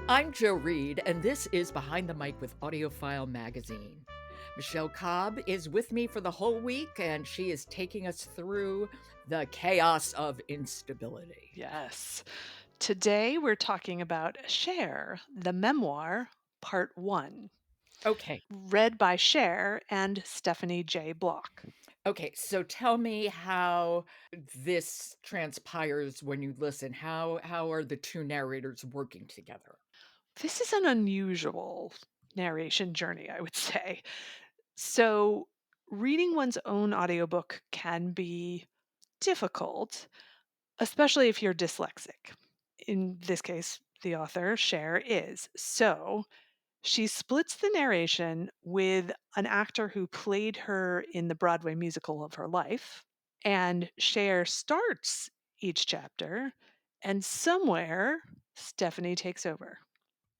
I'm Joe Reed, and this is Behind the Mic with AudioFile magazine. Michele Cobb is with me for the whole week, and she is taking us through the chaos of instability. Yes. Today we're talking about Cher, the memoir, part one, Okay, read by Cher and Stephanie J. Block. okay, so tell me how this transpires when you listen. How are the two narrators working together? This is an unusual narration journey, I would say. So, reading one's own audiobook can be difficult, especially if you're dyslexic. In this case, the author, Cher, is. So, she splits the narration with an actor who played her in the Broadway musical of her life, and Cher starts each chapter, and somewhere Stephanie takes over.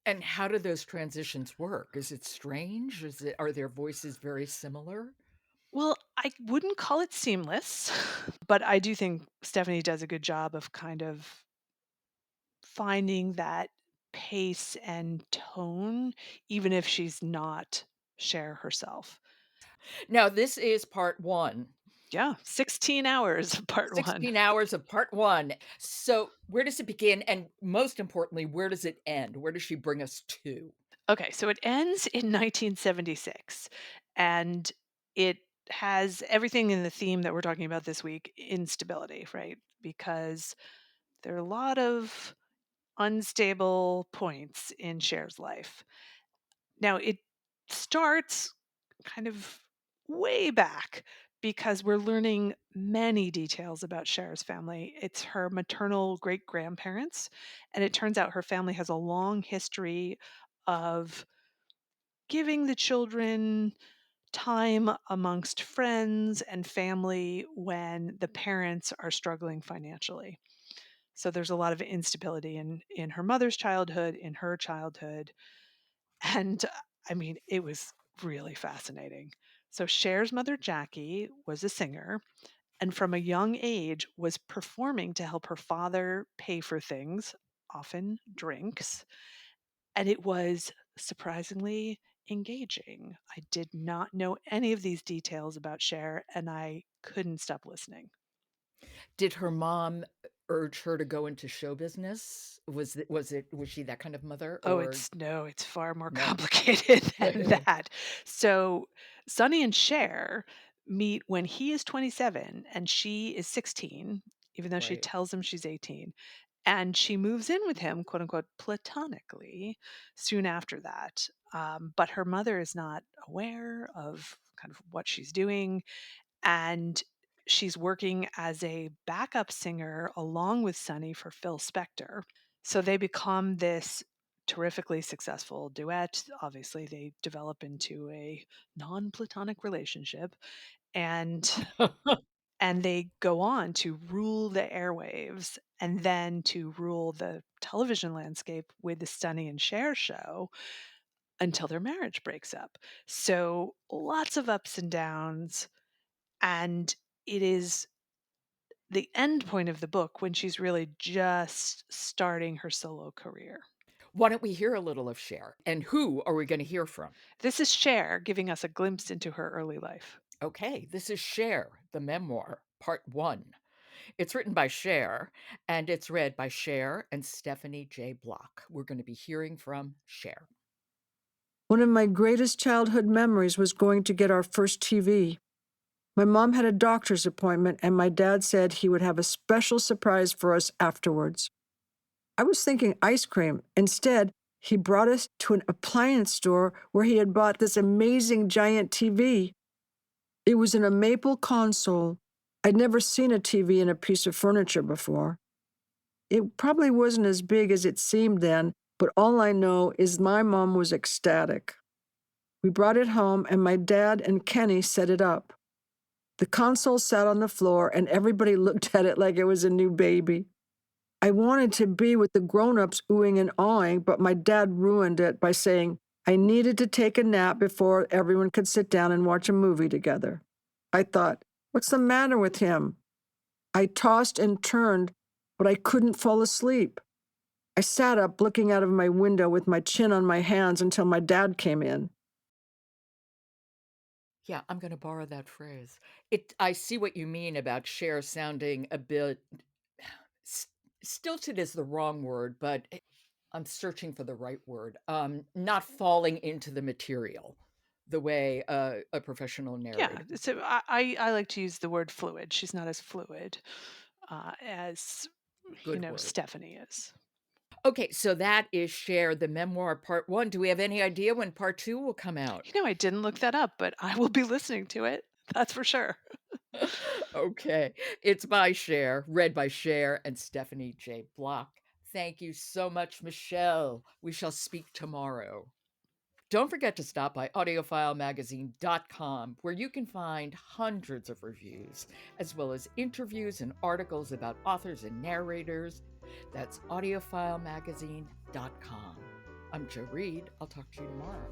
And how do those transitions work? Is it strange? Are their voices very similar? Well, I wouldn't call it seamless, but I do think Stephanie does a good job of kind of finding that pace and tone, even if she's not Cher herself. Now, this is part 1. Yeah, 16 hours, part one. 16 hours of part 1. So, where does it begin? And most importantly, where does it end? Where does she bring us to? Okay, so it ends in 1976, and it has everything in the theme that we're talking about this week, instability, right? Because there are a lot of unstable points in Cher's life. Now, it starts kind of way back because we're learning many details about Cher's family. It's her maternal great grandparents, and it turns out her family has a long history of giving the children time amongst friends and family when the parents are struggling financially. So there's a lot of instability in her mother's childhood, in her childhood, and I mean, it was really fascinating. So Cher's mother Jackie was a singer and from a young age was performing to help her father pay for things, often drinks, and it was surprisingly engaging. I did not know any of these details about Cher, and I couldn't stop listening. Did her mom urge her to go into show business? Was she that kind of mother Oh, or it's far more no? complicated than that. So, Sonny and Cher meet when he is 27 and she is 16, even though she Right. tells him she's 18. And she moves in with him, quote unquote, platonically soon after that. But her mother is not aware of kind of what she's doing. And she's working as a backup singer along with Sonny for Phil Spector. So they become this terrifically successful duet. Obviously, they develop into a non-platonic relationship and they go on to rule the airwaves and then to rule the television landscape with the Sonny and Cher show until their marriage breaks up. So lots of ups and downs, and it is the end point of the book when she's really just starting her solo career. Why don't we hear a little of Cher? And who are we gonna hear from? This is Cher giving us a glimpse into her early life. Okay, this is Cher, the memoir, part 1. It's written by Cher, and it's read by Cher and Stephanie J. Block. We're gonna be hearing from Cher. One of my greatest childhood memories was going to get our first TV. My mom had a doctor's appointment, and my dad said he would have a special surprise for us afterwards. I was thinking ice cream. Instead, he brought us to an appliance store where he had bought this amazing giant TV. It was in a maple console. I'd never seen a TV in a piece of furniture before. It probably wasn't as big as it seemed then, but all I know is my mom was ecstatic. We brought it home, and my dad and Kenny set it up. The console sat on the floor, and everybody looked at it like it was a new baby. I wanted to be with the grown-ups oohing and awing, but my dad ruined it by saying I needed to take a nap before everyone could sit down and watch a movie together. I thought, what's the matter with him? I tossed and turned, but I couldn't fall asleep. I sat up, looking out of my window with my chin on my hands until my dad came in. Yeah, I'm going to borrow that phrase. I see what you mean about Cher sounding a bit stilted is the wrong word, but I'm searching for the right word. Not falling into the material the way a professional Yeah, narrator. so I like to use the word fluid. She's not as fluid as Good word. Stephanie is. Okay, so that is Cher, the memoir part 1. Do we have any idea when part 2 will come out? I didn't look that up, but I will be listening to it. That's for sure. Okay, it's by Cher, read by Cher and Stephanie J. Block. Thank you so much, Michele. We shall speak tomorrow. Don't forget to stop by audiofilemagazine.com, where you can find hundreds of reviews, as well as interviews and articles about authors and narrators. That's audiofilemagazine.com. I'm Jo Reed. I'll talk to you tomorrow.